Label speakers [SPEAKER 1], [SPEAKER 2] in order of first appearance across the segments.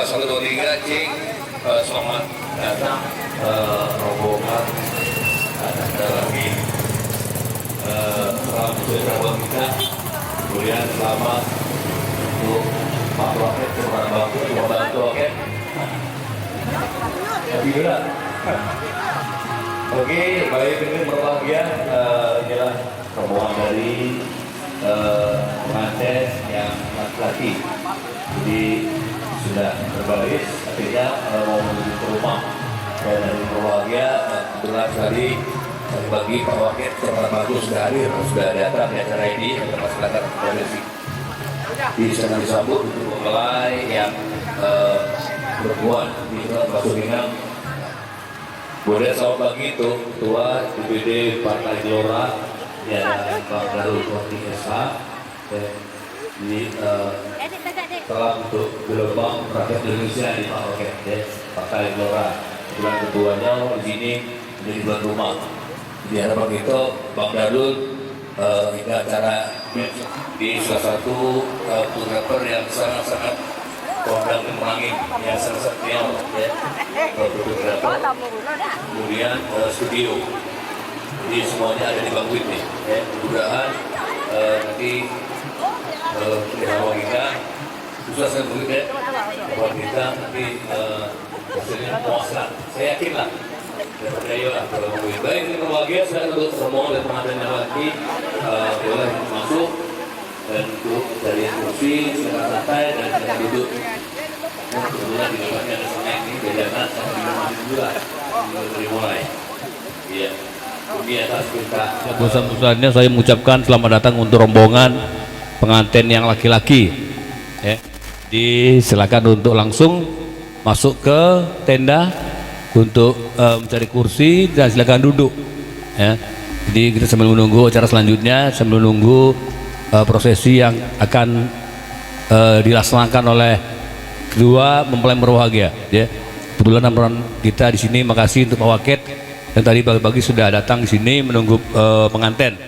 [SPEAKER 1] 1, 2, 3 cek. Selamat datang rombongan ada lagi selamat untuk kita, kemudian selamat untuk Pak Roket kepada Bapak coba bantu oke ya. Oke, baik, ini berbahagia inilah rombongan dari pengantin yang laki-laki. Jadi sudah berbaris, artinya mau menuju ke rumah. Dan dari berbahagia, kebetulan sekali bagi Pak Wakil sangat bagus sudah hadir, sudah datang di acara ini ada masyarakat Sulawesi. Di sana disambut untuk mempelai yang berbuat di Surat Basurinang. Kemudian selamat pagi itu Ketua DPD Partai Gelora ya Pak Darul Korti Esa di salam untuk gelombang rakyat Indonesia di Pak Roket ya Partai Gelora. Kebetulan ketuanya di sini menjadi tuan rumah. Di hadapan itu Bang Darul hingga acara di salah satu fotografer yang sangat-sangat kondang merangin yang sangat senior ya fotografer, kemudian studio. Jadi semuanya ada di Bang Wid nih ya. Mudah-mudahan nanti awal kita susah saya begitu ya awal kita nanti hasilnya puaslah, saya yakin lah dan percaya lah kalau Bang Wid. Baik, ini berbahagia saya untuk semua dan pengantin yang lagi boleh masuk dan untuk dari kursi silakan santai dan silakan duduk. Kebetulan di depannya ada snack ini jajanan sama minuman juga dari mulai iya. Bosan-bosannya saya mengucapkan selamat datang untuk rombongan pengantin yang laki-laki ya. Silakan untuk langsung masuk ke tenda untuk mencari kursi dan silakan duduk ya. Jadi kita sambil menunggu acara selanjutnya, sambil menunggu prosesi yang akan dilaksanakan oleh kedua mempelai berbahagia ya. Kebetulan nampak kita di sini, makasih untuk Pak Wakil yang tadi pagi-pagi sudah datang di sini menunggu pengantin.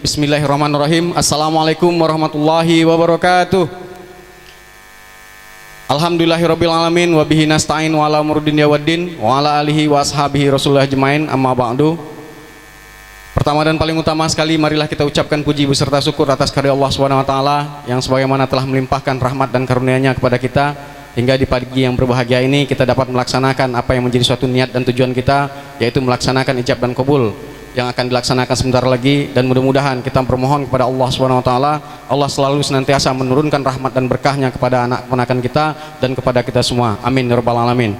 [SPEAKER 2] Bismillahirrahmanirrahim. Assalamualaikum warahmatullahi wabarakatuh. Alhamdulillahirabbil alamin wa bihi nasta'in wa ala umuriddin waddin wa ala alihi wa ashabihi rasulullah ajmain amma ba'du. Pertama dan paling utama sekali, marilah kita ucapkan puji beserta syukur atas karya Allah Subhanahu wa taala yang sebagaimana telah melimpahkan rahmat dan karunia-Nya kepada kita hingga di pagi yang berbahagia ini kita dapat melaksanakan apa yang menjadi suatu niat dan tujuan kita, yaitu melaksanakan ijab dan qabul yang akan dilaksanakan sebentar lagi. Dan mudah-mudahan kita bermohon kepada Allah Subhanahu wa taala, Allah selalu senantiasa menurunkan rahmat dan berkahnya kepada anak keponakan kita dan kepada kita semua. Amin ya rabbal alamin.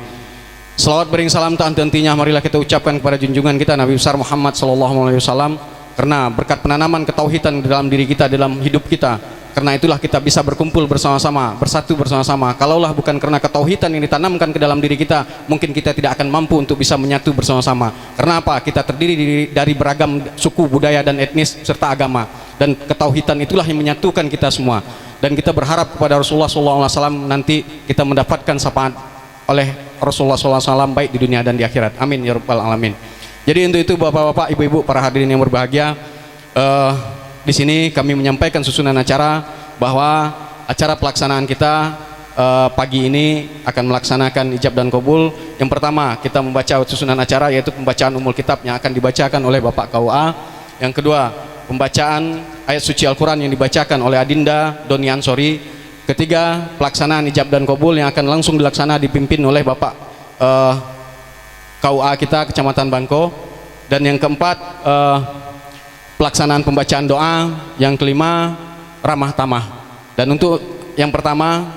[SPEAKER 2] Selawat bering salam tak henti-hentinya marilah kita ucapkan kepada junjungan kita Nabi besar Muhammad sallallahu alaihi wasallam, karena berkat penanaman ketauhidan di dalam diri kita, dalam hidup kita, karena itulah kita bisa berkumpul bersama-sama, bersatu bersama-sama. Kalaulah bukan karena ketauhidan yang ditanamkan ke dalam diri kita, mungkin kita tidak akan mampu untuk bisa menyatu bersama-sama. Karena apa? Kita terdiri dari beragam suku, budaya dan etnis serta agama, dan ketauhidan itulah yang menyatukan kita semua. Dan kita berharap kepada Rasulullah SAW nanti kita mendapatkan syafaat oleh Rasulullah SAW baik di dunia dan di akhirat. Amin ya rabbal alamin. Jadi untuk itu bapak-bapak, ibu-ibu, para hadirin yang berbahagia, di sini kami menyampaikan susunan acara bahwa acara pelaksanaan kita pagi ini akan melaksanakan ijab dan qabul. Yang pertama kita membaca susunan acara, yaitu pembacaan umul kitab yang akan dibacakan oleh Bapak KUA. Yang kedua pembacaan ayat suci Al-Quran yang dibacakan oleh Adinda Doni Ansori. Ketiga pelaksanaan ijab dan qabul yang akan langsung dilaksana dipimpin oleh Bapak KUA kita Kecamatan Bangko. Dan yang keempat pelaksanaan pembacaan doa. Yang kelima ramah tamah. Dan untuk yang pertama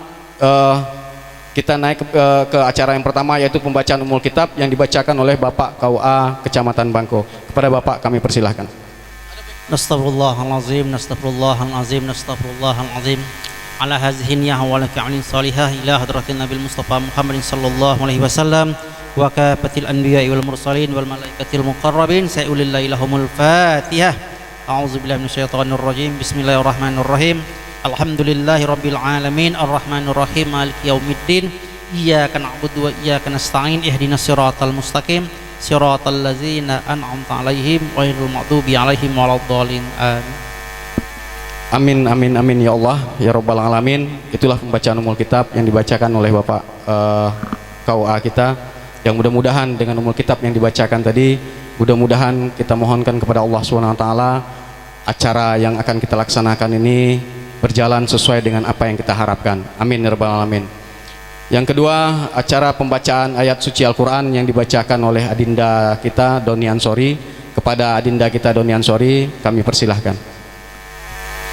[SPEAKER 2] kita naik ke acara yang pertama, yaitu pembacaan umul kitab yang dibacakan oleh Bapak KUA Kecamatan Bangko. Kepada Bapak kami persilahkan.
[SPEAKER 3] Nastaghfirullahalazim, nastaghfirullahalazim, nastaghfirullahalazim. Ala hadhihi niyyah wa laka amalin salihah ila hadratin nabil mustafa Muhammadin sallallahu alaihi wasallam wa kafatil anbiya'i wal mursalin wal malaikatil muqarrabin sa'ulillahi lahumul fatihah. A'udzubillahi minasyaitonir rajim. Bismillahirrahmanirrahim. Alhamdulillahi rabbil alamin arrahmanir rahim maliki yaumiddin iyyaka na'budu wa iyyaka nasta'in ihdinas siratal mustaqim siratal ladzina an'amta 'alaihim ghairil maghdubi 'alaihim waladdallin. Amin.
[SPEAKER 2] Amin amin amin ya Allah ya Rabbal alamin. Itulah pembacaan umul kitab yang dibacakan oleh Bapak KUA kita, yang mudah-mudahan dengan umul kitab yang dibacakan tadi, mudah-mudahan kita mohonkan kepada Allah SWT acara yang akan kita laksanakan ini berjalan sesuai dengan apa yang kita harapkan. Amin ya Rabbal alamin. Yang kedua, acara pembacaan ayat suci Al-Quran yang dibacakan oleh adinda kita Doni Ansori. Kepada adinda kita Doni Ansori kami persilahkan.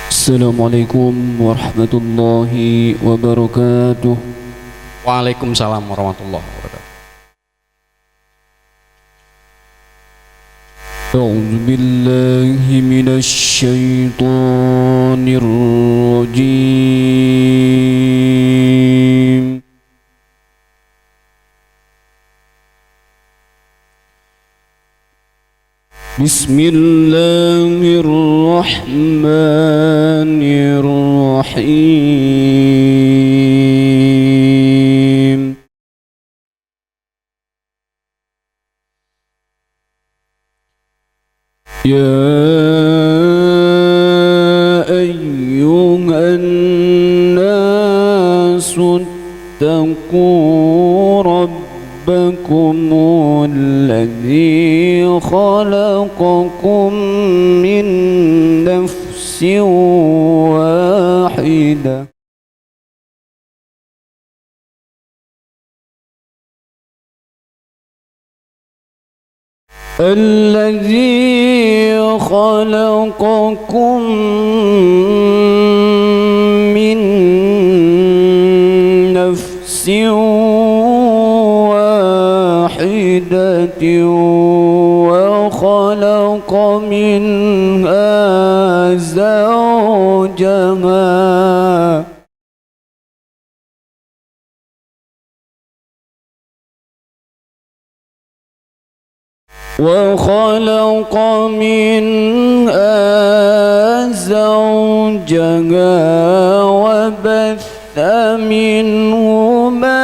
[SPEAKER 4] Assalamualaikum warahmatullahi wabarakatuh.
[SPEAKER 2] Waalaikumsalam warahmatullahi wabarakatuh.
[SPEAKER 4] A'udzu billahi minasy syaithanir rajim. Bismillahirrahmanirrahim. Ya ayyuhan nasu ittaqu ربكم الذي خلقكم من نفس واحدة الذي خلقكم من نفس واحدة وخلق منها زوجها وخلق منها زوجها وبث منهما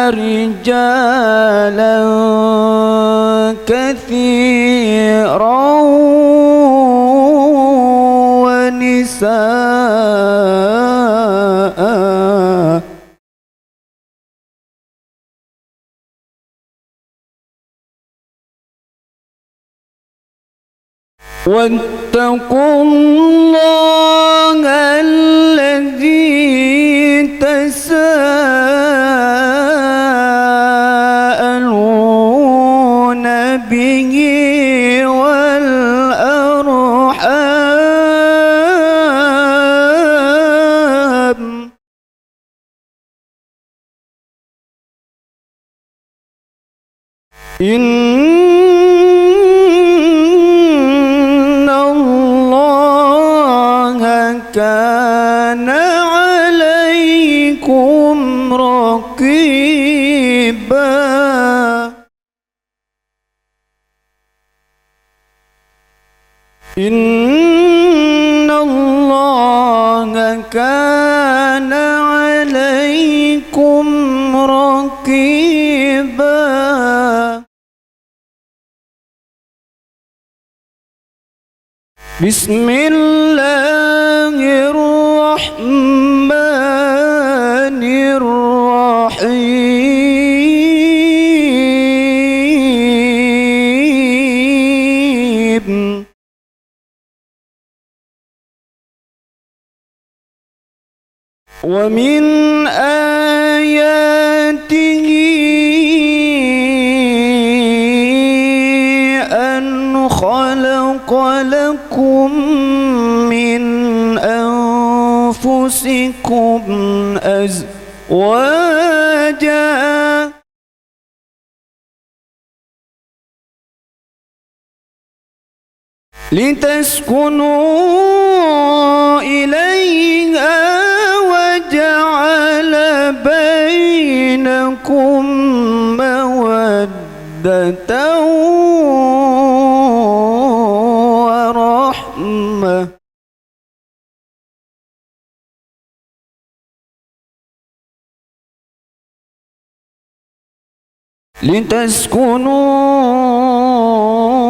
[SPEAKER 4] رجالا كثيرا ونساء واتقوا الله الذي تساءلون به والأرحام إن الله كان عليكم رقيبا إن الله كان عليكم رقيبا بسم الله الرحمن الرحيم ومن آياته أن خلق لكم من أنفسكم أزواجا لتسكنوا إليها وجعل بينكم مودة ورحمة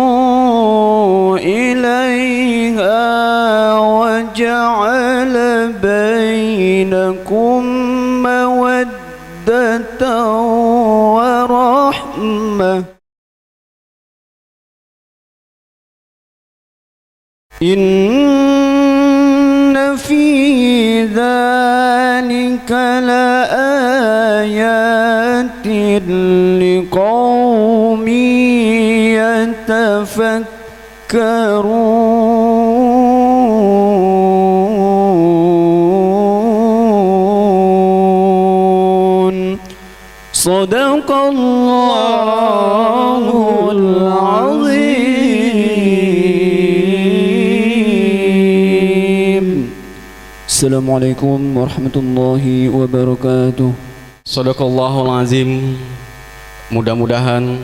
[SPEAKER 4] لتسكنوا إليها وجعل إن في ذلك لآيات لقوم يتفكرون صدق الله العظيم. Assalamualaikum warahmatullahi wabarakatuh.
[SPEAKER 2] Shadaqallahul azim. Mudah-mudahan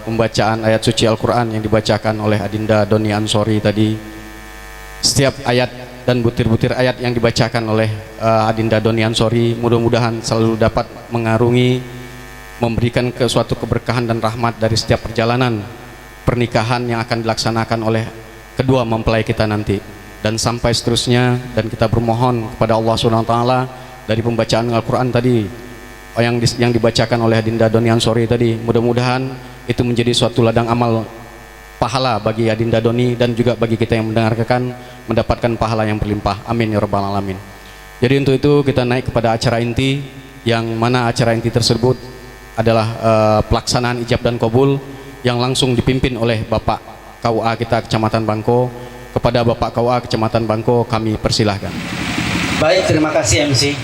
[SPEAKER 2] pembacaan ayat suci Al-Quran yang dibacakan oleh Adinda Doni Ansori tadi, setiap ayat dan butir-butir ayat yang dibacakan oleh Adinda Doni Ansori mudah-mudahan selalu dapat mengarungi, memberikan suatu keberkahan dan rahmat dari setiap perjalanan pernikahan yang akan dilaksanakan oleh kedua mempelai kita nanti, dan sampai seterusnya. Dan kita bermohon kepada Allah SWT dari pembacaan Al-Quran tadi yang dibacakan oleh Adinda Doni Ansori tadi, mudah-mudahan itu menjadi suatu ladang amal pahala bagi Adinda Doni dan juga bagi kita yang mendengarkan, mendapatkan pahala yang berlimpah. Amin ya rabbal alamin. Jadi untuk itu kita naik kepada acara inti, yang mana acara inti tersebut adalah pelaksanaan ijab dan kabul yang langsung dipimpin oleh Bapak KUA kita Kecamatan Bangko. Kepada Bapak KUA Kecamatan Bangko kami persilahkan.
[SPEAKER 3] Baik, terima kasih MC.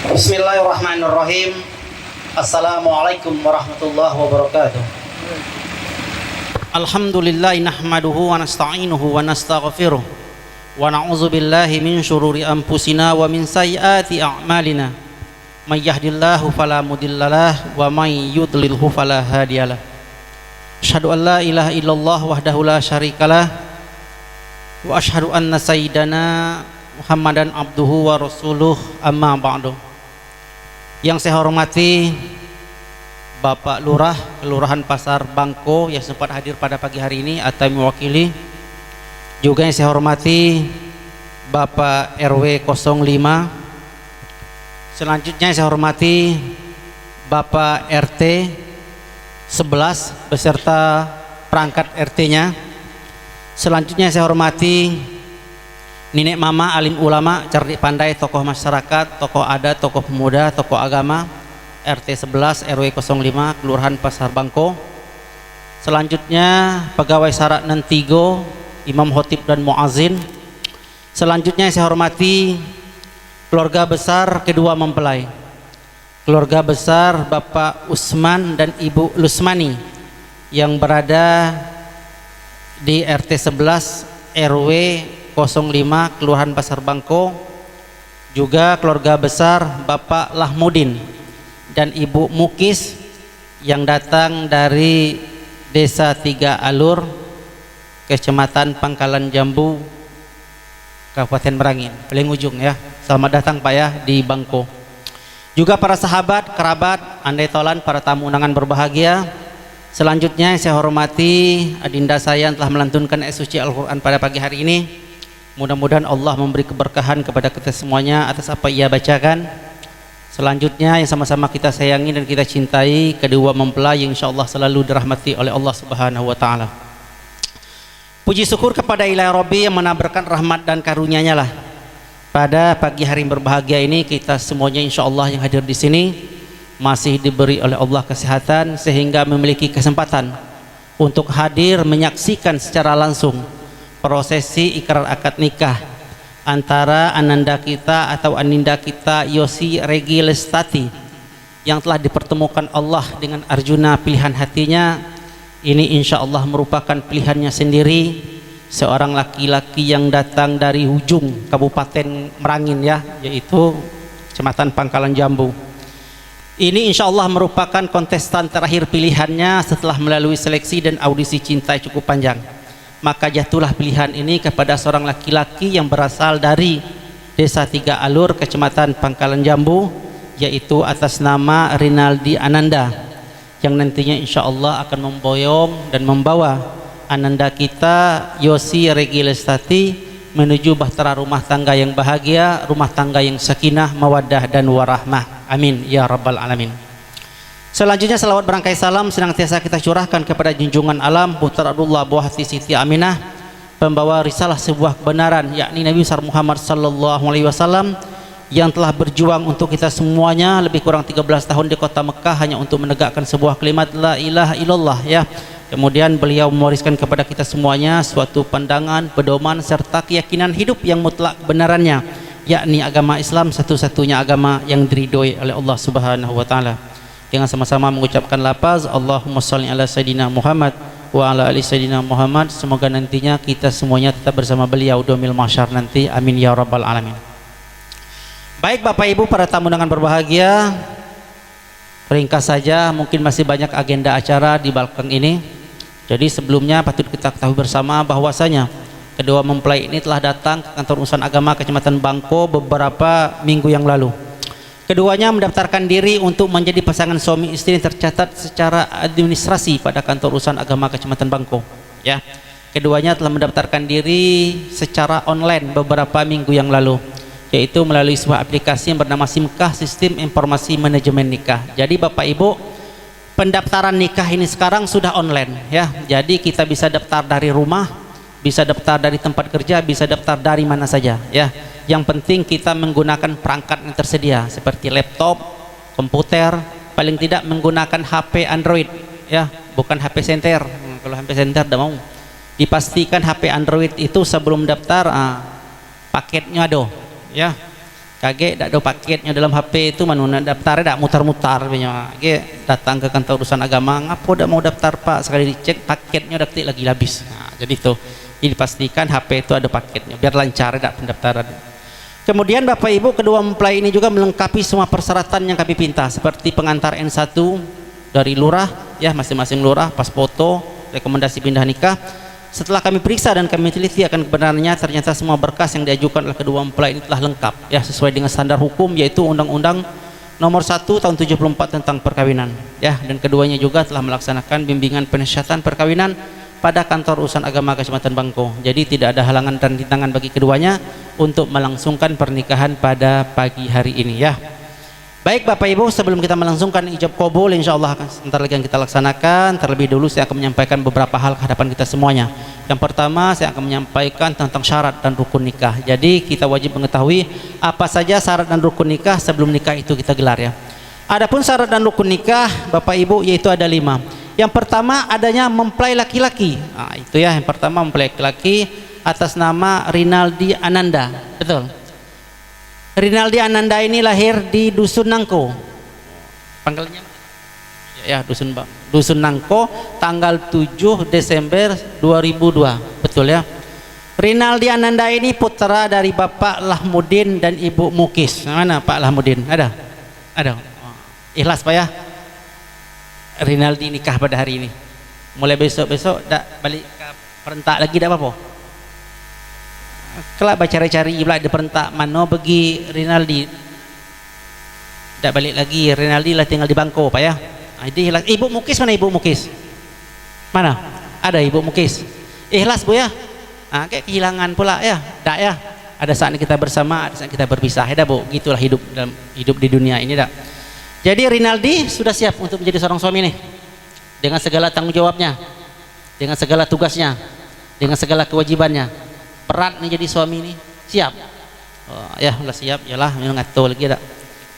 [SPEAKER 3] Bismillahirrahmanirrahim. Assalamualaikum warahmatullahi wabarakatuh. Alhamdulillah nahmaduhu wa nasta'inuhu wa nastaghfiruh wa na'udzu billahi min syururi anfusina wa min sayyiati a'malina. May yahdihillahu fala mudhillalah wa may yudlilhu fala hadiyalah. Asyhadu an la ilaha illallah wahdahu la syarikalah wa asyhadu anna sayyidana Muhammadan abduhu wa rasuluh, amma ba'du. Yang saya hormati Bapak Lurah Kelurahan Pasar Bangko yang sempat hadir pada pagi hari ini atau mewakili. Juga yang saya hormati Bapak RW 05. Selanjutnya saya hormati Bapak RT 11 beserta perangkat RT-nya. Selanjutnya saya hormati Nenek Mama, alim ulama, cerdik pandai, tokoh masyarakat, tokoh adat, tokoh pemuda, tokoh agama, RT 11 RW 05 Kelurahan Pasar Bangko. Selanjutnya pegawai Sarak Nantigo, imam khotib dan muazin. Selanjutnya saya hormati keluarga besar kedua mempelai, keluarga besar Bapak Usman dan Ibu Lusmani yang berada di RT 11 RW 05 Kelurahan Pasar Bangko. Juga keluarga besar Bapak Lahmudin dan Ibu Mukis yang datang dari Desa Tiga Alur, Kecamatan Pangkalan Jambu, Kabupaten Merangin, paling ujung ya. Selamat datang Pak ya di Bangko. Juga para sahabat, kerabat, andai tolan, para tamu undangan berbahagia. Selanjutnya saya hormati adinda saya yang telah melantunkan ayat suci Al-Quran pada pagi hari ini. Mudah-mudahan Allah memberi keberkahan kepada kita semuanya atas apa ia bacakan. Selanjutnya yang sama-sama kita sayangi dan kita cintai kedua mempelai yang insyaallah selalu dirahmati oleh Allah Subhanahu wa taala. Puji syukur kepada Ilahi Rabbi yang menaburkan rahmat dan karunia-Nya lah. Pada pagi hari yang berbahagia ini kita semuanya insyaallah yang hadir di sini masih diberi oleh Allah kesehatan sehingga memiliki kesempatan untuk hadir menyaksikan secara langsung prosesi ikrar akad nikah antara ananda kita atau aninda kita Yosi Regi Lestati yang telah dipertemukan Allah dengan Arjuna pilihan hatinya. Ini insya Allah merupakan pilihannya sendiri, seorang laki-laki yang datang dari ujung Kabupaten Merangin ya, yaitu Kecamatan Pangkalan Jambu. Ini insya Allah merupakan kontestan terakhir pilihannya setelah melalui seleksi dan audisi cinta cukup panjang. Maka jatuhlah pilihan ini kepada seorang laki-laki yang berasal dari Desa Tiga Alur, Kecamatan Pangkalan Jambu, yaitu atas nama Rinaldi Ananda, yang nantinya insya Allah akan memboyong dan membawa ananda kita Yosi Regi Lestati menuju bahtera rumah tangga yang bahagia, rumah tangga yang sakinah, mawaddah dan warahmah. Amin ya rabbal alamin. Selanjutnya salawat berangkai salam senantiasa kita curahkan kepada junjungan alam Putra Abdullah buah hati Siti Aminah, pembawa risalah sebuah kebenaran, yakni Nabi besar Muhammad sallallahu alaihi wasallam yang telah berjuang untuk kita semuanya lebih kurang 13 tahun di kota Mekah hanya untuk menegakkan sebuah kalimat la ilaha illallah ya. Kemudian beliau mewariskan kepada kita semuanya suatu pandangan, pedoman serta keyakinan hidup yang mutlak kebenarannya, yakni agama Islam satu-satunya agama yang diridhoi oleh Allah Subhanahu wa taala. Dengan sama-sama mengucapkan lafaz Allahumma shalli ala sayidina Muhammad wa ala ali sayidina Muhammad. Semoga nantinya kita semuanya tetap bersama beliau di yaumil mahsyar nanti. Amin ya rabbal alamin. Baik Bapak Ibu para tamu undangan berbahagia, ringkas saja, mungkin masih banyak agenda acara di belakang ini. Jadi sebelumnya patut kita ketahui bersama bahwasanya kedua mempelai ini telah datang ke kantor urusan agama Kecamatan Bangko beberapa minggu yang lalu. Keduanya mendaftarkan diri untuk menjadi pasangan suami istri yang tercatat secara administrasi pada kantor urusan agama Kecamatan Bangko. Ya, keduanya telah mendaftarkan diri secara online beberapa minggu yang lalu, yaitu melalui sebuah aplikasi yang bernama Simkah, Sistem Informasi Manajemen Nikah. Jadi Bapak Ibu, pendaftaran nikah ini sekarang sudah online ya. Jadi kita bisa daftar dari rumah, bisa daftar dari tempat kerja, bisa daftar dari mana saja ya. Yang penting kita menggunakan perangkat yang tersedia seperti laptop, komputer, paling tidak menggunakan HP Android ya, bukan HP senter. Kalau HP senter tidak mau. Dipastikan HP Android itu sebelum daftar paketnya ada ya. Kage tak ada paketnya dalam HP itu, mana daftar tak mutar-mutar punya. Datang ke kantor urusan agama, ngapo dak mau daftar Pak, sekali dicek paketnya dak lagi habis. Nah, jadi itu dipastikan HP itu ada paketnya biar lancar dak pendaftaran. Kemudian Bapak Ibu, kedua mempelai ini juga melengkapi semua persyaratan yang kami pinta seperti pengantar N1 dari lurah ya, masing-masing lurah, pas foto, rekomendasi pindah nikah. Setelah kami periksa dan kami teliti akan kebenarannya, ternyata semua berkas yang diajukan oleh kedua mempelai ini telah lengkap ya, sesuai dengan standar hukum, yaitu Undang-Undang Nomor 1 Tahun 74 tentang perkawinan ya. Dan keduanya juga telah melaksanakan bimbingan penasihat perkawinan pada kantor urusan agama Kecamatan Bangko. Jadi tidak ada halangan dan rintangan bagi keduanya untuk melangsungkan pernikahan pada pagi hari ini ya. Baik Bapak Ibu, sebelum kita melangsungkan ijab qabul insyaallah sebentar lagi yang kita laksanakan, terlebih dulu saya akan menyampaikan beberapa hal ke hadapan kita semuanya. Yang pertama, saya akan menyampaikan tentang syarat dan rukun nikah. Jadi kita wajib mengetahui apa saja syarat dan rukun nikah sebelum nikah itu kita gelar ya. Adapun syarat dan rukun nikah Bapak Ibu yaitu ada 5. Yang pertama adanya mempelai laki-laki. Nah, itu ya, yang pertama mempelai laki-laki atas nama Rinaldi Ananda. Betul. Rinaldi Ananda ini lahir di Dusun Nangko. Pangkalnya ya, Dusun Nangko tanggal 7 Desember 2002. Betul ya. Rinaldi Ananda ini putra dari Bapak Lahmudin dan Ibu Mukis. Mana Pak Lahmudin? Ada? Ada. Ikhlas Pak ya. Rinaldi nikah pada hari ini. Mulai besok-besok dak balik ke perentak lagi dak apa-apa. Kelak cari-cari pula di perentak mana bagi Rinaldi. Tak balik lagi, Rinaldi lah tinggal di Bangko Pak ya. Ibu Mukis mana Ibu Mukis? Mana? Ada Ibu Mukis. Ikhlas Bu ya. Kayak kehilangan pula ya. Tak ya. Ada saat kita bersama, ada saat kita berpisah ya Bu. Gitulah hidup di dunia ini dak. Jadi Rinaldi sudah siap untuk menjadi seorang suami nih. Dengan segala tanggung jawabnya, dengan segala tugasnya, dengan segala kewajibannya. Berat nih jadi suami ini, siap. Ya udah siap, yalah memang ngatur lagi dak.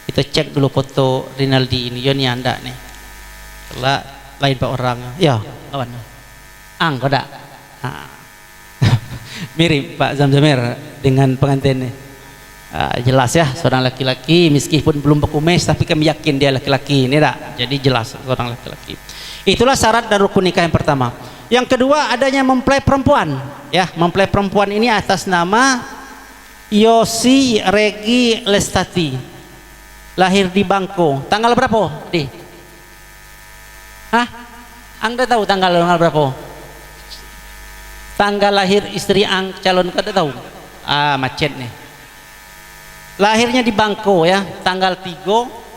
[SPEAKER 3] Kita cek dulu foto Rinaldi ini, nih anda nih. Kelak lain Pak orang. Ya, kawan. Kau dak. Mirip Pak Zamzamir dengan pengantin nih. Jelas ya, seorang laki-laki meskipun belum berkumis tapi kami yakin dia laki-laki ini dak. Jadi jelas seorang laki-laki. Itulah syarat dan rukun nikah yang pertama. Yang kedua adanya mempelai perempuan ya. Mempelai perempuan ini atas nama Yosi Regi Lestati, lahir di Bangko. Tanggal berapa di? Anda tahu tanggal berapa? Tanggal lahir istri calon kada tahu? Macet nih. Lahirnya di Bangko ya, tanggal 3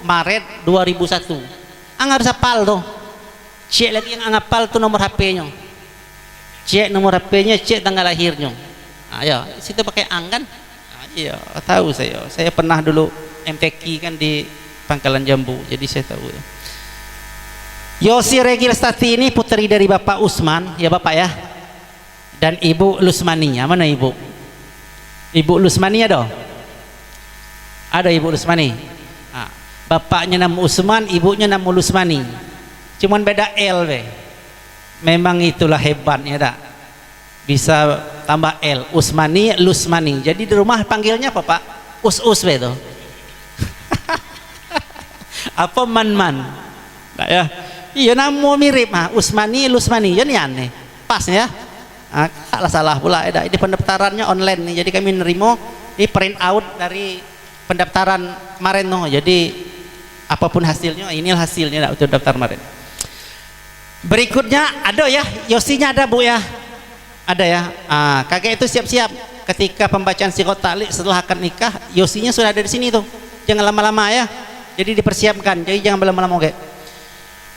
[SPEAKER 3] Maret 2001. Harus hafal tuh. Cek lagi yang ngapal tuh nomor HP-nya. Cek nomor HP-nya, cek tanggal lahirnya. Ya, situ pakai kan? Iya, tahu saya. Saya pernah dulu MTQ kan di Pangkalan Jambu, jadi saya tahu ya. Yosi Regi Lestati ini putri dari Bapak Usman, ya Bapak ya. dan Ibu Lusmaninya. Mana Ibu? Ibu Lusmani ada? Ada Ibu Lusmani. Nah, bapaknya nama Usman, ibunya nama Lusmani. Cuman beda L be. Memang itulah hebatnya dah. Bisa tambah L, Usmani, Lusmani. Jadi di rumah panggilnya apa Pak? Us-us be itu. Apa man-man? Nah, ya. Iya nama mirip mah, Usmani, Lusmani. Jadi aneh. Pas ya. Nah, salah pula ya. Ini pendaftarannya online nih. Jadi kami nerimo ini print out dari pendaftaran kemarin no. Jadi apapun hasilnya, ini hasilnya untuk daftar kemarin. Berikutnya ada ya, Yosinya ada Bu ya. Ada ya. Kakek itu siap-siap ketika pembacaan siqat ta'liq setelah akad nikah, Yosinya sudah ada di sini tuh. Jangan lama-lama ya. Jadi dipersiapkan. Jadi jangan lama-lama oke.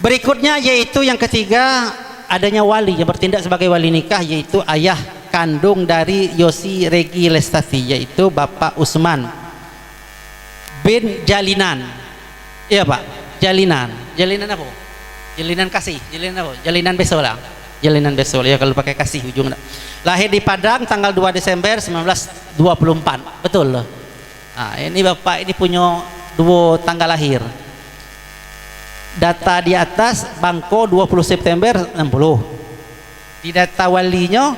[SPEAKER 3] Berikutnya yaitu yang ketiga, adanya wali yang bertindak sebagai wali nikah, yaitu ayah kandung dari Yosi Regi Lestari, yaitu Bapak Usman bin Jalinan. Iya Pak, Jalinan. Jalinan apa? Jalinan kasih. Jalinan apa? Jalinan besok lah. Jalinan besok ya kalau pakai kasih ujung. Lahir di Padang tanggal 2 Desember 1924. Betul loh. Nah, ini Bapak ini punya 2 tanggal lahir. Data di atas Bangko 20 September 60. Di data walinya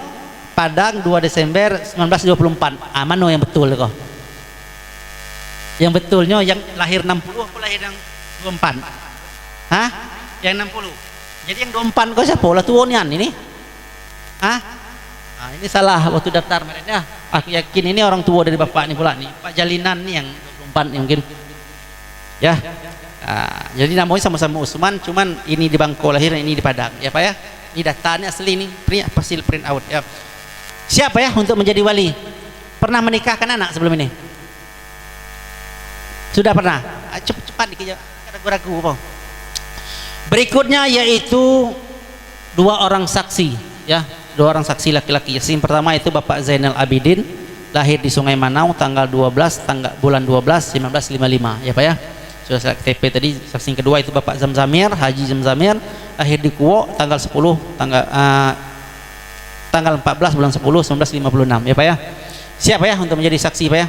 [SPEAKER 3] Padang 2 Desember 1924. Mana yang betul kok? Yang betulnya yang lahir 60 apa lahir yang 24? Hah? Yang 60. Jadi yang 24 kok siapa? Lah tuonian ini. Hah? Nah, ini salah waktu daftar mereka. Aku yakin ini orang tua dari bapak ini pula nih. Pak Jalinan nih yang 24 nih mungkin. Ya. Nah, jadi namanya sama-sama Usman, cuman ini di Bangko lahir, ini di Padang. Ya Pak ya. Ini datanya asli ini, hasil print out ya. Siapa ya untuk menjadi wali? Pernah menikahkan anak sebelum ini? Sudah pernah? Cepat dikit, ragu-ragu apa? Berikutnya yaitu 2 orang saksi ya, 2 orang saksi laki-laki. Yang pertama itu Bapak Zainal Abidin, lahir di Sungai Manau tanggal 12 bulan 12 1955 ya Pak ya. Sudah saya KTP tadi. Saksi yang kedua itu Bapak Zamzamir, Haji Zamzamir, lahir di Kuwo tanggal 10 tanggal 14 bulan 10 1956 ya Pak ya. Siapa ya untuk menjadi saksi Pak ya?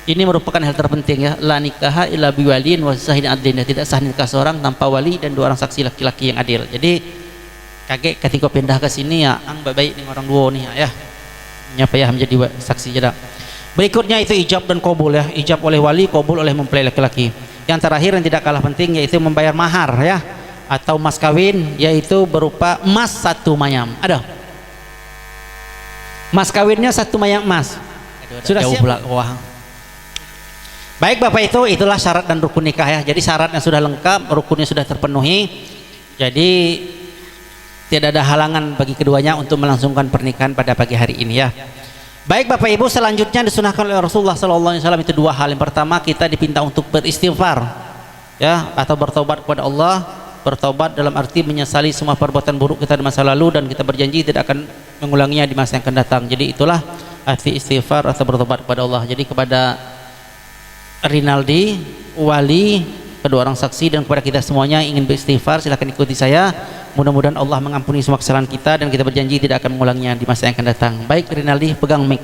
[SPEAKER 3] Ini merupakan hal terpenting ya. La nikaha illa biwaliin wa syahidin adlin. Tidak sah nikah seorang tanpa wali dan 2 orang saksi laki-laki yang adil. Jadi kakek ketika pindah ke sini ya baik dengan orang dua nih ya. Nyapa ya menjadi saksi jeda. Berikutnya itu ijab dan qabul ya. Ijab oleh wali, qabul oleh mempelai laki-laki. Yang terakhir yang tidak kalah penting yaitu membayar mahar ya, atau mas kawin, yaitu berupa emas 1 mayam. Ada? Mas kawinnya 1 mayam emas. Sudah siap? Wah. Baik Bapak, itulah syarat dan rukun nikah ya. Jadi syaratnya sudah lengkap, rukunnya sudah terpenuhi. Jadi tidak ada halangan bagi keduanya untuk melangsungkan pernikahan pada pagi hari ini ya. Baik Bapak Ibu, selanjutnya disunahkan oleh Rasulullah SAW itu 2 hal. Yang pertama, kita dipinta untuk beristighfar ya, atau bertobat kepada Allah. Bertobat dalam arti menyesali semua perbuatan buruk kita di masa lalu, dan kita berjanji tidak akan mengulanginya di masa yang akan datang. Jadi itulah arti istighfar atau bertobat kepada Allah. Jadi kepada Rinaldi, wali, kedua orang saksi, dan kepada kita semuanya ingin beristighfar, silahkan ikuti saya. Mudah-mudahan Allah mengampuni semua kesalahan kita, dan kita berjanji tidak akan mengulanginya di masa yang akan datang. Baik Rinaldi, pegang mic,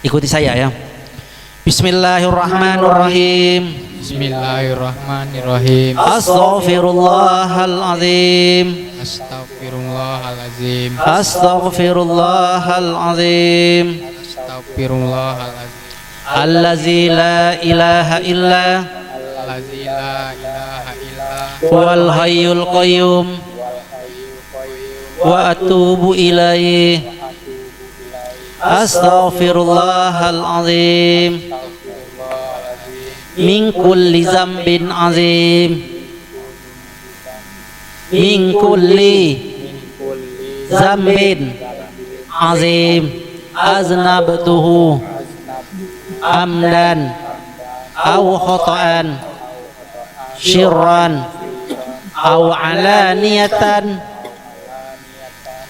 [SPEAKER 3] ikuti saya ya. Bismillahirrahmanirrahim.
[SPEAKER 5] Bismillahirrahmanirrahim.
[SPEAKER 3] Astaghfirullahaladzim.
[SPEAKER 5] Astaghfirullahalazim.
[SPEAKER 3] Astaghfirullahaladzim.
[SPEAKER 5] Astaghfirullahalazim.
[SPEAKER 3] Allazi la ilaha illa
[SPEAKER 5] Allazi la ilaha illa
[SPEAKER 3] wal hayyul qayyum wa atubu ilaih. Astaghfirullahaladzim min kulli zambin azim, min kulli zambin azim aznabtuhu amdan aw khata'an syirran aw alaniyatan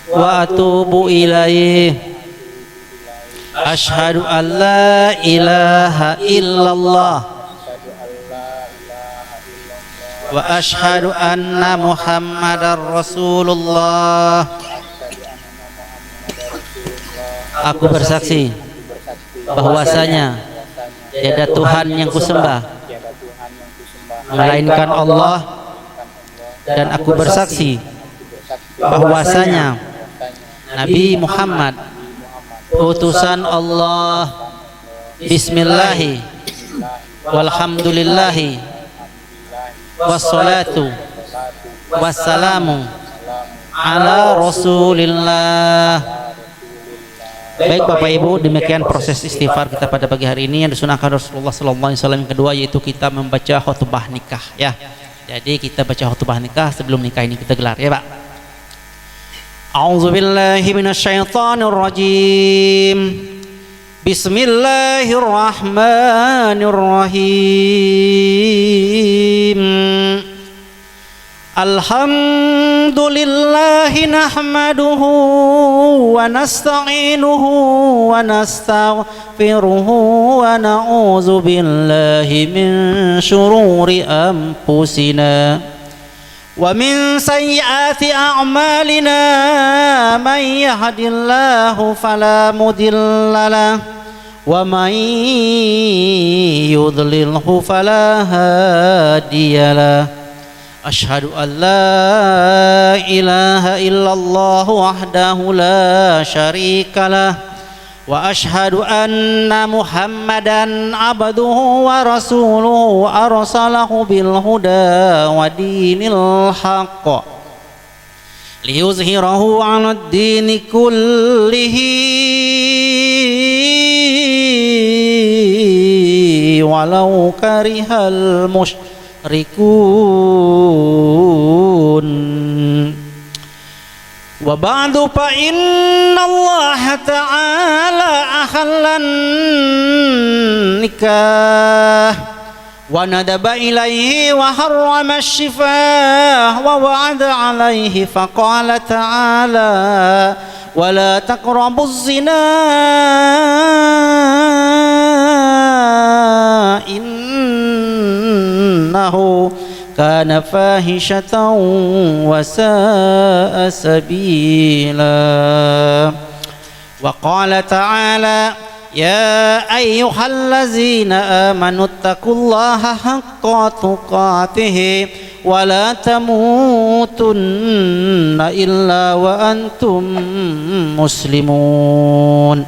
[SPEAKER 3] wa atubu ilaih. Asyhadu an la ilaha illallah wa asyhadu anna Muhammadar Rasulullah. Aku bersaksi bahwasanya tiada Tuhan yang kusembah melainkan Allah, dan aku bersaksi bahwasanya Nabi Muhammad utusan Allah. Bismillahi walhamdulillahi wassalatu wassalamu ala Rasulillah. Baik Bapak Ibu, demikian proses istighfar kita pada pagi hari ini yang disunahkan Rasulullah sallallahu alaihi wasallam. Yang kedua yaitu kita membaca khutbah nikah ya. Jadi kita baca khutbah nikah sebelum nikah ini kita gelar ya Pak. A'udzu billahi minasyaitonir rajim. Bismillahirrahmanirrahim. Alhamdulillahi nahmaduhu wa nasta'inuhu wa nastaghfiruhu wa na'udzu billahi min syururi anfusina wa min sayyiati a'malina. Man yahdihillahu fala mudilla lahu wa man yudlilhu fala hadiya lahu. Asyhadu an la ilaha illallah wahdahu la syarikalah wa asyhadu anna Muhammadan abduhu wa rasuluhu arsalahu bil huda wa dinil haqq liyuzhirahu 'alad dini kullihi walau karihal musyrikun. Wa ba'du fa inna Allah ta'ala ahallan nikah wa nadaba ilaihi wa harrama ash-shifaa wa wa'ada alaihi fa qala ta'ala wa la taqrabu az-zina innahu kana fahishatan wa sa'a sabila. Wa qala ta'ala ya ayyuhallazina amanu taqullaha haqqa tuqatih wa la tamutunna illa wa antum muslimun.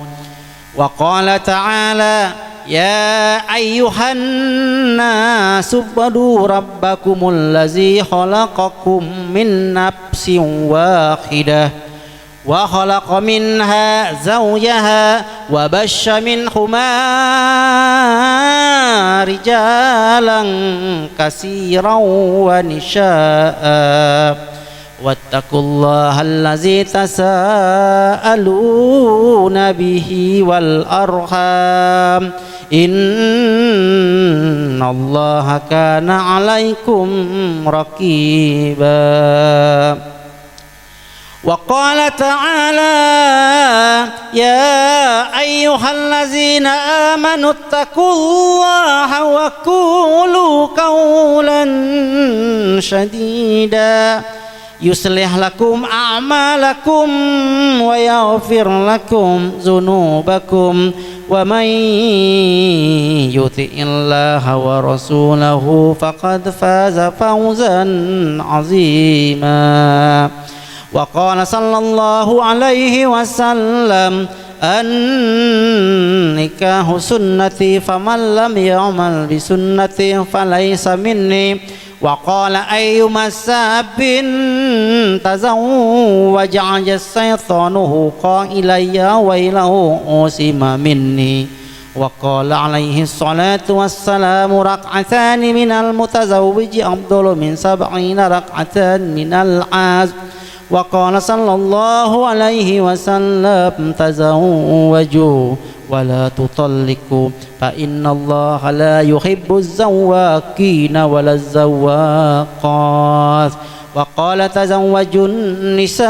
[SPEAKER 3] Wa qala ta'ala ya ayyuhan nasu u'budu rabbakumul ladzi khalaqakum min nafsin wahidah wa khalaqa minha zawjaha wa bashsha minhuma rijalan katsiran wa nisaa'a wattaqullaha allazi tasaaluna bihi wal arham innallaha kana 'alaikum raqiba. Wa qala ta'ala ya ayyuhallazina amanu taqullaha wa qulu qawlan shadida yuslih lakum a'malakum wa yaghfir lakum dzunubakum wa man yuti'illaha wa rasulahu faqad faza fawzan 'azima. Wa qala sallallahu alaihi wasallam an-nikahu sunnati faman lam ya'mal bi sunnati falaysa minni. Wa qala ayyuma sabin tazawwaja as-saytanuhu qailayya wa ilahu usima minni. Wa qala alaihi salatu wassalamu rak'atani minal mutazawwiji afdalu min 70 rak'atan minal 'az. Wa qala sallallahu alaihi wasallam tazawwaju wa la tutalliqu fa innallaha la yuhibbuz zawwaqina walaz zawwaqat. Wa qala tazawwajun nisaa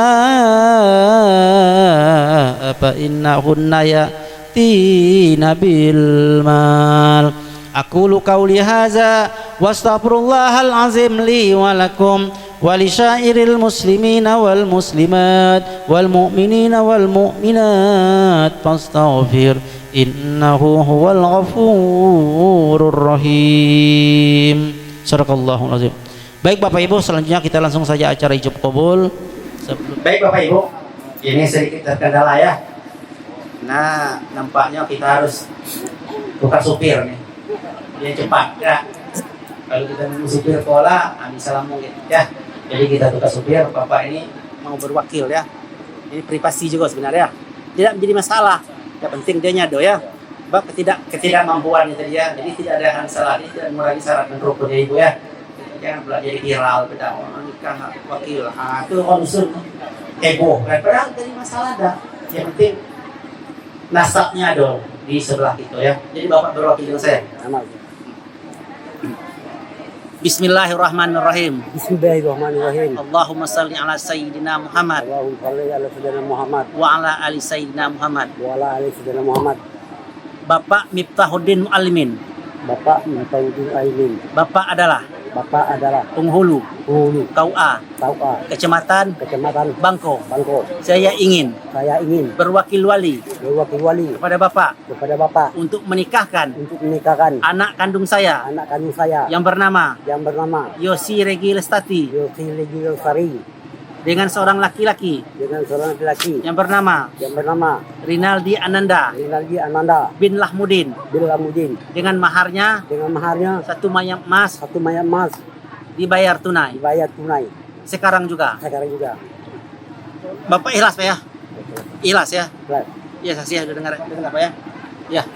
[SPEAKER 3] fa innahunna yatina bil mal. Aqulu qawli hadza wastaghfirullahal azim li wa lakum ولسائر المسلمين والمسلمات والمؤمنين والمؤمنات فاستغفر إنه هو الغفور الرحيم. Sadaqallahul azim. Baik Bapak Ibu, selanjutnya kita langsung saja acara ijab qabul. Baik Bapak Ibu, ini sedikit terkendala ya. Nah, nampaknya kita harus tukar supir nih. Dia cepat ya. Kalau kita nunggu supir pola, bisa lambung gitu ya. Jadi kita tukar supir, Bapak ini mau berwakil ya. Ini privasi juga sebenarnya. Tidak menjadi masalah. Yang penting dia nyado ya. Bab ketidakmampuan itu dia. Jadi tidak ada yang salah. Ini tidak mengurangi syarat dan rukunnya Ibu ya. Jangan pula jadi viral, beda nikah wakil. Itu unsur ego. Padahal jadi masalah dah. Yang penting nasabnya dong di sebelah itu ya. Jadi Bapak berwakil dengan saya. Bismillahirrahmanirrahim.
[SPEAKER 6] Bismillahirrahmanirrahim.
[SPEAKER 3] Allahumma salli ala sayyidina Muhammad
[SPEAKER 6] Allahumma shalli ala sayyidina Muhammad
[SPEAKER 3] wa ala ali sayyidina Muhammad.
[SPEAKER 6] wa ala ali sayyidina Muhammad.
[SPEAKER 3] Bapak Miftahuddin Muallimin.
[SPEAKER 6] Bapak Miftahuddin Aimin.
[SPEAKER 3] Bapak adalah
[SPEAKER 6] Bapak adalah
[SPEAKER 3] penghulu
[SPEAKER 6] Hulu
[SPEAKER 3] KUA Kecamatan
[SPEAKER 6] Kecamatan
[SPEAKER 3] Bangko.
[SPEAKER 6] Bangko.
[SPEAKER 3] Saya ingin berwakil wali
[SPEAKER 6] berwakil wali
[SPEAKER 3] kepada Bapak
[SPEAKER 6] kepada Bapak
[SPEAKER 3] untuk menikahkan anak kandung saya yang bernama Yosi Regi Lestati
[SPEAKER 6] Yosi Regi Lestari
[SPEAKER 3] dengan seorang laki-laki yang bernama Rinaldi Ananda bin Lahmudin dengan maharnya satu mayang emas dibayar tunai sekarang juga. Bapak ikhlas Pak ya? Ikhlas ya? Iya saksi ya, dengar Pak ya? Ya.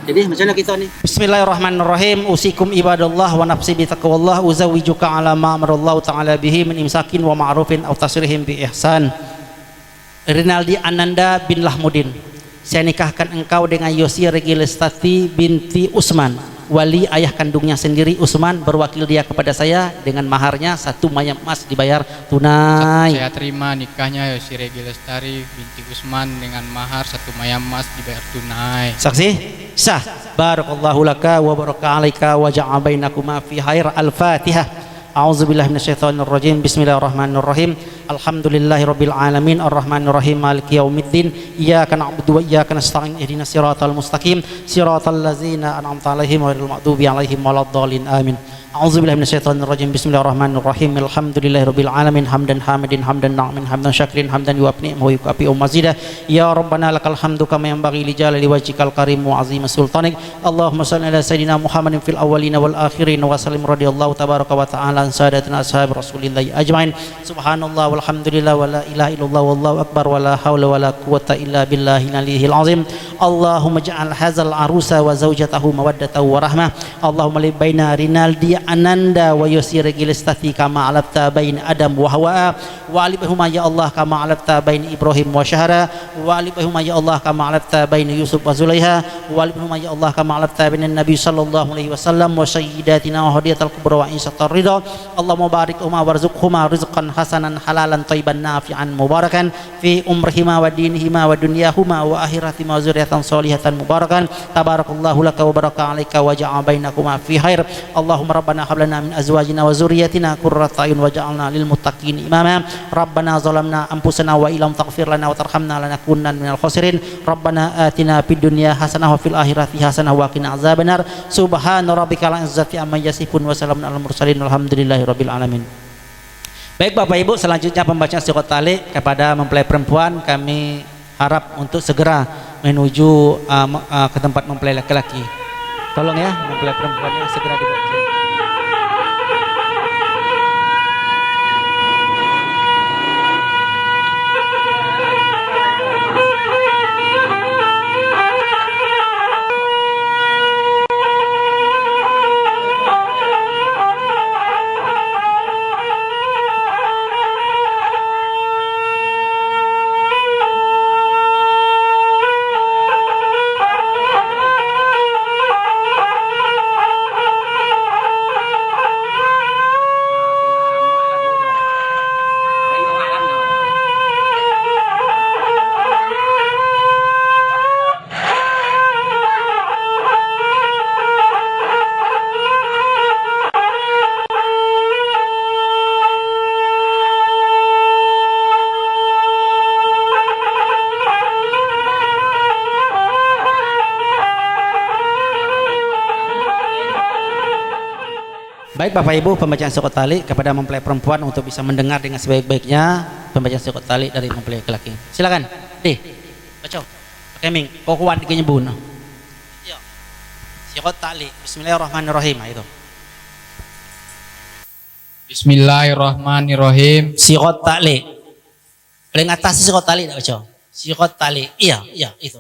[SPEAKER 3] Jadi macam mana kita nih? Bismillahirrahmanirrahim. Usikum ibadallah wa nafsi bi taqwallah uzawijuka ala ma amarallahu ta'ala bihi min imsakin wa ma'rufin aw tasrihim bi ihsan. Rinaldi Ananda bin Lahmudin. Saya nikahkan engkau dengan Yosi Regi Lestati binti Usman, wali ayah kandungnya sendiri Usman, berwakil dia kepada saya dengan maharnya satu mayang emas dibayar tunai.
[SPEAKER 5] Saya terima nikahnya Yosi Regi Lestari binti Usman dengan mahar satu mayang emas dibayar tunai.
[SPEAKER 3] Saksi sah. Barakallahu laka wa baraka alaika wa ja'a bainakuma fi khair. Al-Fatihah. A'udzubillahi minasyaitonir rajim. Bismillahirrahmanirrahim. Alhamdulillahirabbil alamin arrahmanir rahim maliki yaumiddin. Iyyaka na'budu wa iyyaka nasta'in ihdinas siratal mustaqim siratal ladzina an'amta 'alaihim ghairil maghdubi 'alaihim waladdallin. Amin. A'udzubillahi minasyaitonir rajim. Bismillahirrahmanirrahim. Alhamdulillahirabbil alamin hamdan hamidin hamdan na'imin hamdan syakirin hamdan yuwaffi wa yukafi mazidah. Ya rabbana lakal hamdu kama yanbaghi li jalali wajhikal karim wa 'azimi sultanik. Allahumma shalli ala sayidina Muhammadin fil awwalin wal akhirin wa sallim radhiyallahu tabaraka wa ta'ala an sadatina ashab rasulillahi ajmain. Subhanallah walhamdulillah wa la ilaha illallah wallahu akbar wa la haula wa la quwwata illa billahil aliyil azim. Allahumma ja'al hadzal arusa wa zawjatahu mawaddatan wa rahmah. Allahumma li baina Rinaldi Ananda wa Yosi Regi Lestati kama alafta bain Adam wa Hawa wa alibahuma ya Allah kama alafta bain Ibrahim wa Syahra wa alibahuma ya Allah kama alafta bain Yusuf wa Zulaiha wa alibahuma ya Allah kama alafta bain Nabi sallallahu alaihi wasallam wa sayyidatina wa hadiyatal kubra wa insatar ridha. Allahumma barikhuma warzuqhuma rizqan hasanan halalan thayyiban nafi'an mubarakan fi umrihima wa dinihima wa dunyahuma wa akhiratima wa zurriyatan sholihatan mubarakan. Tabarakallahu laka wa baraka alaika wa ja'a bainakuma fi khair. Allahumma rabbana hab lana min azwajina wa zurriyyatina qurrata a'yun waj'alna lil muttaqin imama. Rabbana zalamna anfusana wa illam taghfir lana wa tarhamna lanakunanna minal khasirin. Rabbana atina fid dunya hasanah wa fil akhirati hasanah wa qina azabannar. Subhana rabbikal izzati amma yasifun wa salamun alal mursalin walhamdulillahirabbil alamin. Baik Bapak Ibu, selanjutnya pembacaan surah Talik kepada mempelai perempuan. Kami harap untuk segera menuju ke tempat mempelai laki-laki. Tolong ya, mempelai perempuannya segera dibawa. Baik Bapak Ibu, pembacaan sikot tali kepada mempelai perempuan untuk bisa mendengar dengan sebaik-baiknya pembacaan sikot tali dari mempelai laki-laki. Silakan, baca. Pakai ming, kau kuat dikenya bun. Iya. Sikot tali. Bismillahirrahmanirrahim. Itu.
[SPEAKER 5] Bismillahirrahmanirrahim.
[SPEAKER 3] Sikot tali. Paling atas sikot tali tak baca. Sikot tali. Iya, itu.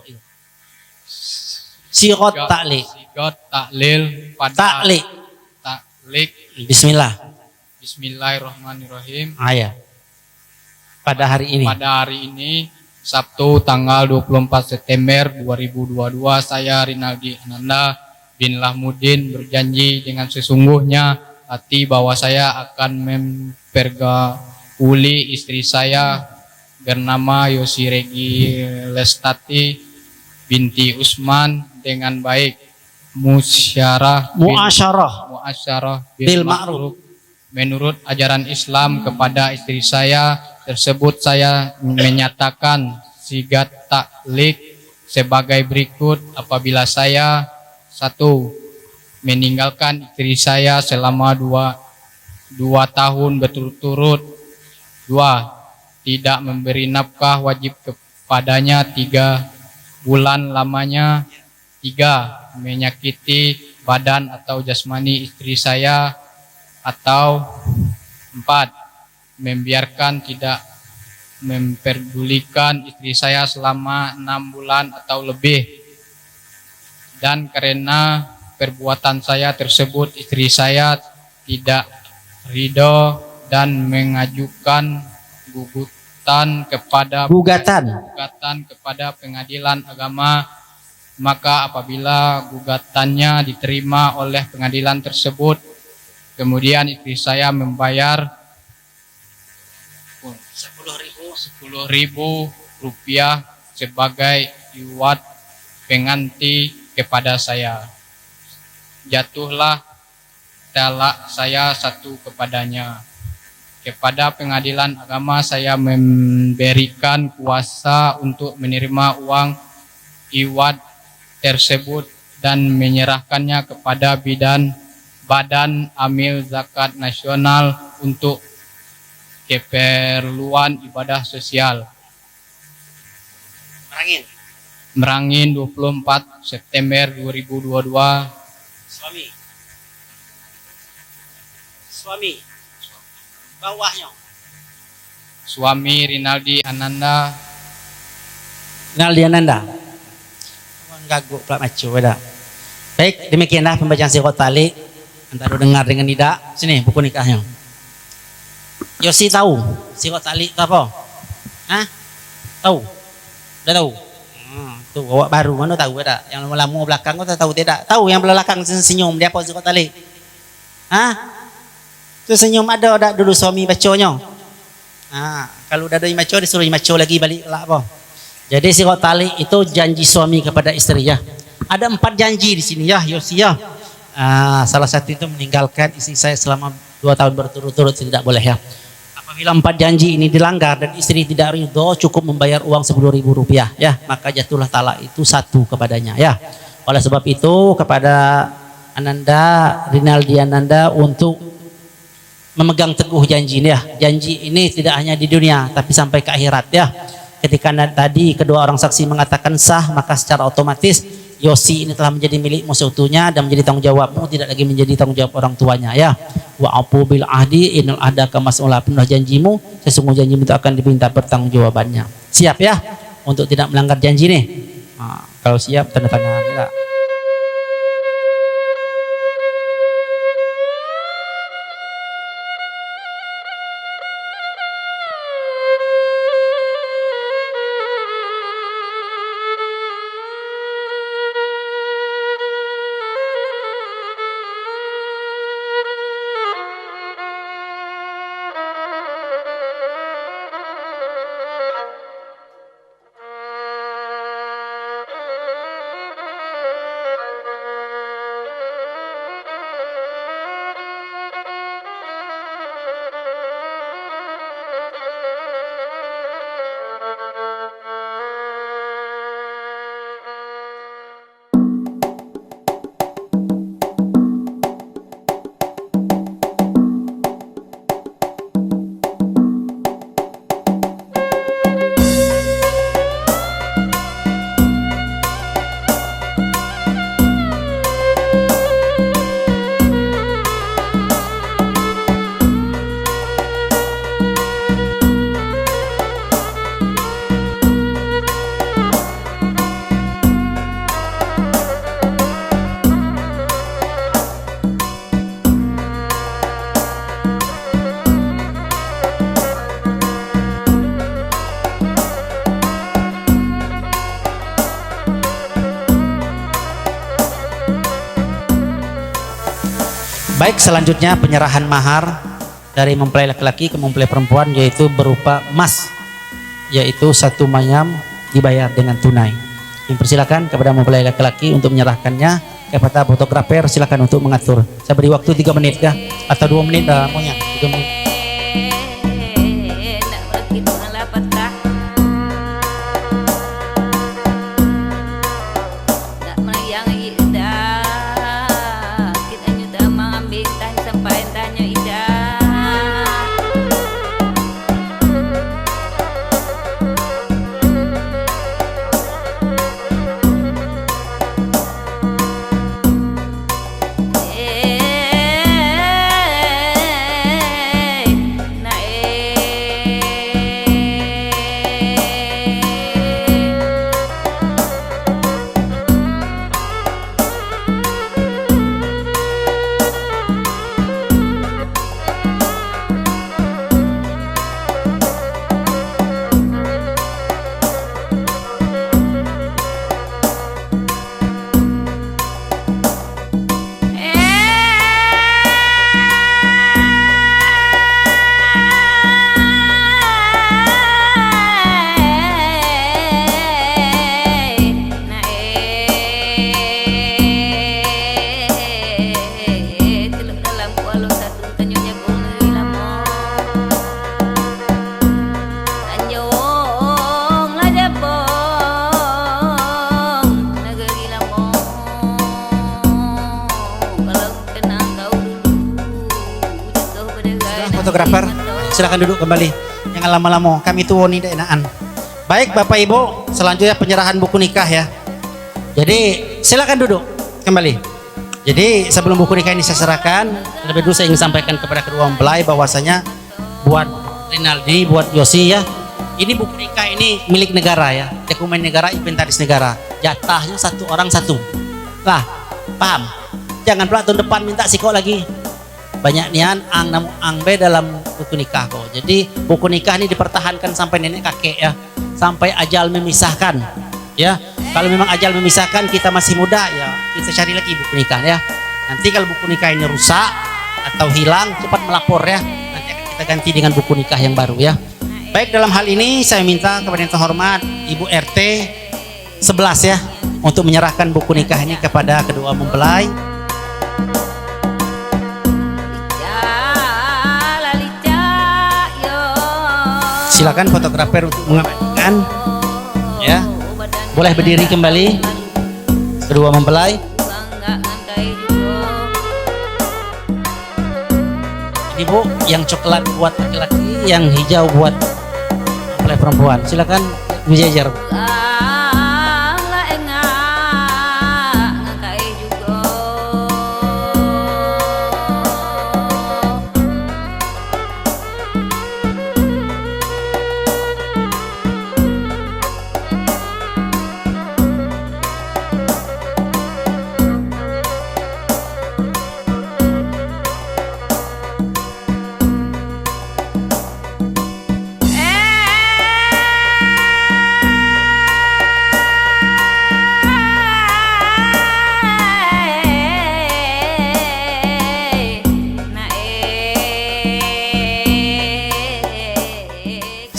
[SPEAKER 3] Sikot tali.
[SPEAKER 5] Sikot taklil pada
[SPEAKER 3] Taklik. Bismillah.
[SPEAKER 5] Bismillahirrahmanirrahim.
[SPEAKER 3] Ya. Pada hari ini.
[SPEAKER 5] Pada hari ini Sabtu tanggal 24 September 2022 saya Rinaldi Ananda bin Lahmudin berjanji dengan sesungguhnya hati bahwa saya akan mempergauli istri saya bernama Yosi Regi Lestati binti Usman dengan baik muasyarah bil ma'ruf menurut ajaran Islam. Kepada istri saya tersebut saya menyatakan sigat taklik sebagai berikut. Apabila saya 1. meninggalkan istri saya selama 2 tahun berturut-turut. 2. tidak memberi nafkah wajib kepadanya 3 bulan lamanya. 3. menyakiti badan atau jasmani istri saya. Atau 4. membiarkan tidak memperdulikan istri saya selama 6 bulan atau lebih. Dan karena perbuatan saya tersebut istri saya tidak ridho dan mengajukan gugatan kepada pengadilan agama. Maka apabila gugatannya diterima oleh pengadilan tersebut, kemudian istri saya membayar 10.000 rupiah sebagai iwat pengganti kepada saya, jatuhlah talak saya 1 kepadanya. Kepada pengadilan agama saya memberikan kuasa untuk menerima uang iwat tersebut dan menyerahkannya kepada Badan Amil Zakat Nasional untuk keperluan ibadah sosial. Merangin 24 September 2022.
[SPEAKER 3] Suami bawahnya
[SPEAKER 5] Suami Rinaldi Ananda.
[SPEAKER 3] Gagu pula macu beda. Baik, demikianlah pembacaan sikot tali. Antara dengar dengan tidak. Sini buku nikahnya. Yosi tahu sikot tali itu apa? Tahu? Udah tahu? Tuh bawa baru mana tahu beda. Yang lama belakang kau tahu tidak? Tahu yang belakang senyum dia apa sikot tali? Tu senyum ada dulu suami baconya. Kalau udah ada maco disuruh maco lagi balik lah apa? Jadi sikot tali itu janji suami kepada istri ya. Ada 4 janji di sini ya, Yosi ya. Salah satu itu meninggalkan istri saya selama 2 tahun berturut-turut tidak boleh ya. Apabila 4 janji ini dilanggar dan istri tidak ridho, cukup membayar uang 10.000 rupiah ya, maka jatuhlah talak itu 1 kepadanya ya. Oleh sebab itu kepada Ananda, Rinaldi Ananda untuk memegang teguh janji ini ya. Janji ini tidak hanya di dunia tapi sampai ke akhirat ya. Ketika tadi kedua orang saksi mengatakan sah, maka secara otomatis Yosi ini telah menjadi milikmu seutuhnya dan menjadi tanggung jawabmu, tidak lagi menjadi tanggung jawab orang tuanya ya. Wa afu bil ahdi innal ahda kamas'ula, penuh janjimu, sesungguhnya janjimu itu akan diminta pertanggungjawabannya. Siap ya untuk tidak melanggar janji nih. Kalau siap tanda tangan ya. Baik, selanjutnya penyerahan mahar dari mempelai laki-laki ke mempelai perempuan, yaitu berupa emas, yaitu 1 mayam dibayar dengan tunai. Dipersilakan kepada mempelai laki-laki untuk menyerahkannya. Kepada fotografer silakan untuk mengatur. Saya beri waktu 3 menit ya, atau 2 menit maunya 3 menit. Fotografer, silakan duduk kembali. Jangan lama-lama, kami itu wanita enaan. Baik Bapak Ibu, selanjutnya penyerahan buku nikah ya. Jadi silakan duduk kembali. Jadi sebelum buku nikah ini saya serahkan, terlebih dulu saya ingin sampaikan kepada kedua mempelai bahwasanya buat Rinaldi, buat Yosi ya, ini buku nikah ini milik negara ya, dokumen negara, inventaris negara. Jatahnya 1 orang 1. Lah, paham? Jangan pula tahun depan minta sikok lagi. Banyak nian ang be dalam buku nikah kok. Jadi buku nikah ini dipertahankan sampai nenek kakek ya, sampai ajal memisahkan ya. Kalau memang ajal memisahkan kita masih muda ya, kita cari lagi buku nikah ya. Nanti kalau buku nikah ini rusak atau hilang, cepat melapor ya, nanti akan kita ganti dengan buku nikah yang baru ya. Baik, dalam hal ini saya minta kepada yang terhormat Ibu RT 11 ya, untuk menyerahkan buku nikah ini kepada kedua mempelai. Silakan fotografer untuk mengamankan ya. Boleh berdiri kembali kedua mempelai. Ini Bu, yang coklat buat laki-laki, yang hijau buat mempelai perempuan. Silakan berjajar.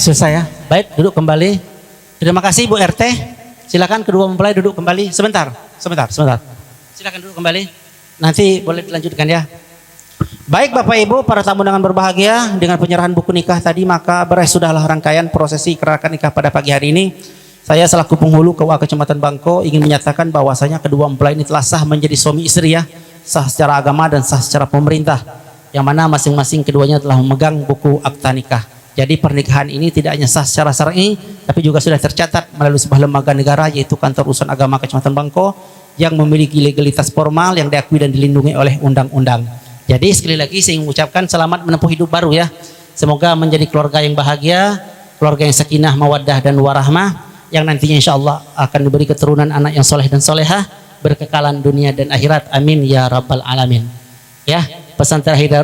[SPEAKER 3] Selesai ya. Baik, duduk kembali. Terima kasih Bu RT. Silakan kedua mempelai duduk kembali. Sebentar. Silakan duduk kembali. Nanti boleh dilanjutkan ya. Baik Bapak Ibu, para tamu dengan berbahagia, dengan penyerahan buku nikah tadi maka sudahlah rangkaian prosesi akad nikah pada pagi hari ini. Saya selaku penghulu KUA Kecamatan Bangko ingin menyatakan bahwasanya kedua mempelai ini telah sah menjadi suami istri ya, sah secara agama dan sah secara pemerintah, yang mana masing-masing keduanya telah memegang buku akta nikah. Jadi pernikahan ini tidak hanya sah secara syar'i, tapi juga sudah tercatat melalui sebuah lembaga negara, yaitu Kantor Urusan Agama Kecamatan Bangko, yang memiliki legalitas formal yang diakui dan dilindungi oleh undang-undang. Jadi sekali lagi saya ingin mengucapkan selamat menempuh hidup baru ya. Semoga menjadi keluarga yang bahagia, keluarga yang sakinah, mawaddah dan warahmah, yang nantinya insya Allah akan diberi keturunan anak yang soleh dan solehah, berkekalan dunia dan akhirat. Amin ya rabbal alamin. Ya, pesan terakhir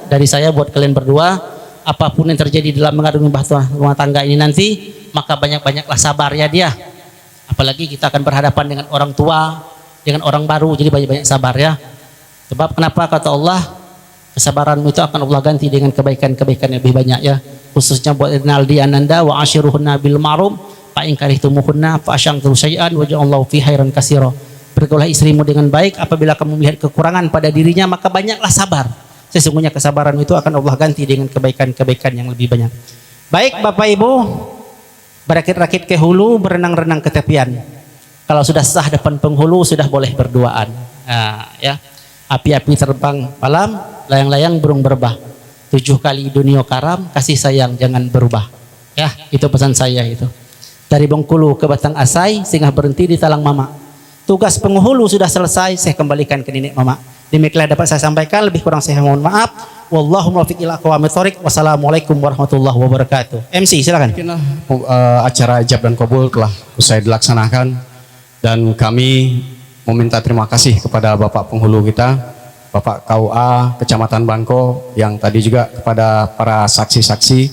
[SPEAKER 3] dari saya buat kalian berdua, apapun yang terjadi dalam mengarungi bahtera rumah tangga ini nanti, maka banyak-banyaklah sabar ya dia. Apalagi kita akan berhadapan dengan orang tua, dengan orang baru, jadi banyak-banyak sabar ya. Sebab kenapa kata Allah, kesabaranmu itu akan Allah ganti dengan kebaikan-kebaikan yang lebih banyak ya. Khususnya buat Rinaldi Ananda, wa ashiruhunna bil ma'ruf fa in karihtumuhunna fa asyangtu syai'an wa ja'allahu fi khairan katsira. Bergaulah istrimu dengan baik, apabila kamu melihat kekurangan pada dirinya maka banyaklah sabar. Sesungguhnya kesabaran itu akan Allah ganti dengan kebaikan-kebaikan yang lebih banyak. Baik Bapak Ibu, berakit-rakit ke hulu, berenang-renang ke tepian. Kalau sudah sah depan penghulu sudah boleh berduaan. Nah, ya. Api-api terbang malam, layang-layang burung berbah. 7 kali dunia karam, kasih sayang jangan berubah. Ya, itu pesan saya itu. Dari Bengkulu ke Batang Asai, singgah berhenti di Talang Mama. Tugas penghulu sudah selesai, saya kembalikan ke nenek Mama. Demikianlah dapat saya sampaikan, lebih kurang saya mohon maaf. Wallahu muwaffiq ila aqwamit thoriq. Wassalamualaikum warahmatullahi wabarakatuh. MC silakan.
[SPEAKER 2] Mungkinlah acara ijab dan kabul telah usai dilaksanakan dan kami meminta terima kasih kepada Bapak penghulu kita, Bapak KUA Kecamatan Bangko, yang tadi juga kepada para saksi-saksi,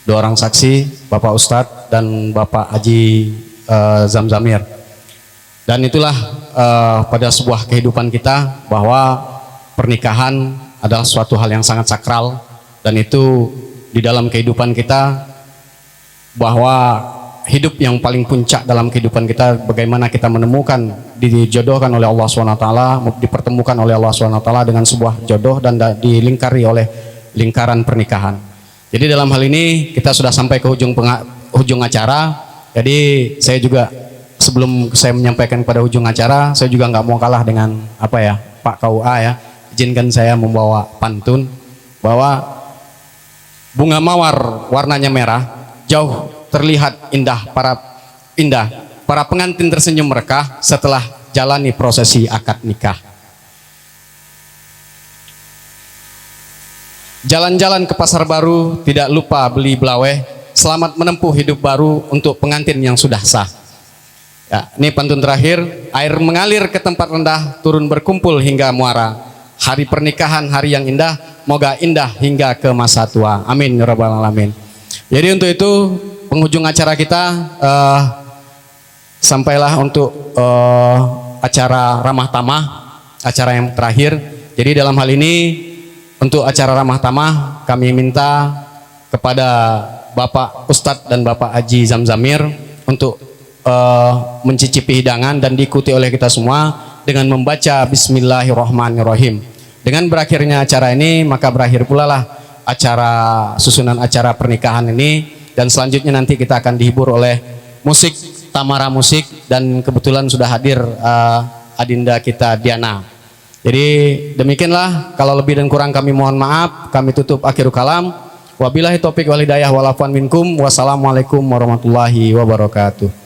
[SPEAKER 2] 2 orang saksi, Bapak Ustadz dan Bapak Haji Zamzamir. Dan itulah pada sebuah kehidupan kita bahwa pernikahan adalah suatu hal yang sangat sakral, dan itu di dalam kehidupan kita bahwa hidup yang paling puncak dalam kehidupan kita bagaimana kita menemukan, dijodohkan oleh Allah SWT, dipertemukan oleh Allah SWT dengan sebuah jodoh dan dilingkari oleh lingkaran pernikahan. Jadi dalam hal ini kita sudah sampai ke ujung acara. Jadi saya juga sebelum saya menyampaikan pada ujung acara, saya juga nggak mau kalah dengan Pak KUA ya. Izinkan saya membawa pantun bahwa bunga mawar warnanya merah, jauh terlihat indah para pengantin tersenyum mereka setelah jalani prosesi akad nikah. Jalan-jalan ke pasar baru, tidak lupa beli belaweh, selamat menempuh hidup baru untuk pengantin yang sudah sah. Ya, ini pantun terakhir. Air mengalir ke tempat rendah, turun berkumpul hingga muara. Hari pernikahan hari yang indah, moga indah hingga ke masa tua. Amin ya rabbal alamin. Jadi untuk itu penghujung acara kita sampailah untuk acara ramah tamah, acara yang terakhir. Jadi dalam hal ini untuk acara ramah tamah kami minta kepada Bapak Ustadz dan Bapak Haji Zamzamir untuk mencicipi hidangan dan diikuti oleh kita semua dengan membaca Bismillahirrahmanirrahim. Dengan berakhirnya acara ini maka berakhir pula lah acara susunan acara pernikahan ini. Dan selanjutnya nanti kita akan dihibur oleh musik, Tamara Musik, dan kebetulan sudah hadir adinda kita Diana. Jadi demikianlah, kalau lebih dan kurang kami mohon maaf, kami tutup akhirul kalam. Wabillahi taufik wal hidayah wal afwan minkum. Wassalamualaikum warahmatullahi wabarakatuh.